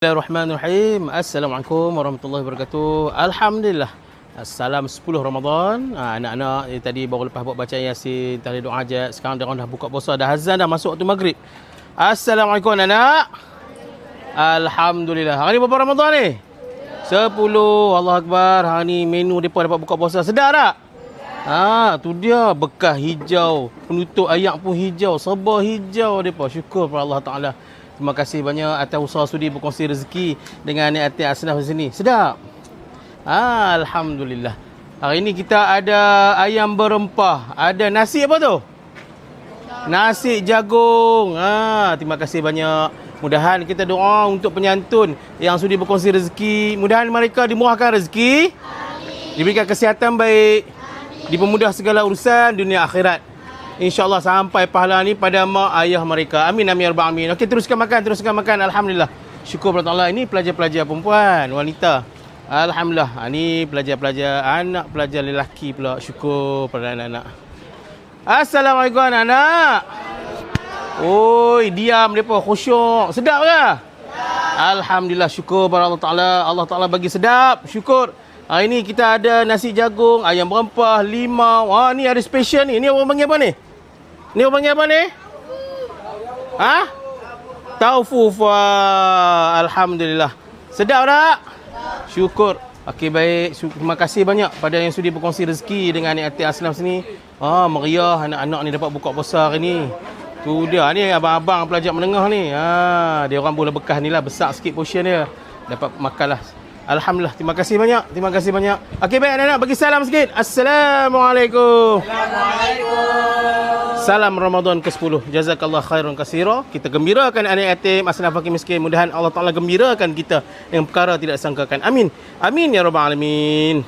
Bismillahirrahmanirrahim. Assalamualaikum warahmatullahi wabarakatuh. Alhamdulillah. Salam 10 Ramadan. Anak-anak tadi baru lepas buat bacaan Yasin, tahlil doa hajat. Sekarang dia orang dah buka puasa, dah azan, dah masuk waktu maghrib. Assalamualaikum anak. Alhamdulillah. Hari ni berapa Ramadan ni? 10. Allah Akbar. Hari ni menu depa dapat buka puasa. Sedap tak? Tu dia bekah hijau, penutup ayak pun hijau, serba hijau depa. Syukur kepada Allah Taala. Terima kasih banyak atas usaha sudi berkongsi rezeki dengan anak-anak Asnaf di sini. Sedap. Alhamdulillah. Hari ini kita ada ayam berempah. Ada nasi apa tu? Nasi jagung. Terima kasih banyak. Mudahan kita doa untuk penyantun yang sudi berkongsi rezeki. Mudahan mereka dimurahkan rezeki. Amin. Diberikan kesihatan baik. Amin. Dipermudah segala urusan dunia akhirat. InsyaAllah sampai pahala ni pada mak ayah mereka. Amin, amin, ya rabbal alamin. Okey, teruskan makan. Alhamdulillah. Syukur kepada Allah. Ini pelajar-pelajar perempuan, wanita. Alhamdulillah. Ini pelajar-pelajar, anak pelajar lelaki pula. Syukur pada anak-anak. Assalamualaikum anak-anak. Oi, diam mereka, khusyuk. Sedap ke? Alhamdulillah, syukur kepada Allah Ta'ala. Allah Ta'ala bagi sedap. Syukur. Hari ni kita ada nasi jagung, ayam berempah, limau. Ni ada special ni. Ni orang panggil apa ni? Ni orang panggil apa ni? Taufuf. Alhamdulillah. Sedap tak? Syukur. Okey, baik. Terima kasih banyak pada yang sudi berkongsi rezeki dengan anak-anak Asnaf sini. Meriah anak-anak ni dapat buka puasa hari ni. Tu dia. Ni abang-abang pelajar menengah ni. Dia orang boleh bekah ni lah. Besar sikit portion dia. Dapat makan lah. Alhamdulillah. Terima kasih banyak. Terima kasih banyak. Okey, baik anak-anak. Bagi salam sikit. Assalamualaikum. Salam Ramadan ke-10. Jazakallah khairan katsira. Kita gembirakan anak yatim, asnaf fakir miskin. Mudahan Allah Taala gembirakan kita dengan perkara tidak sangkakan. Amin. Amin ya rabbal alamin.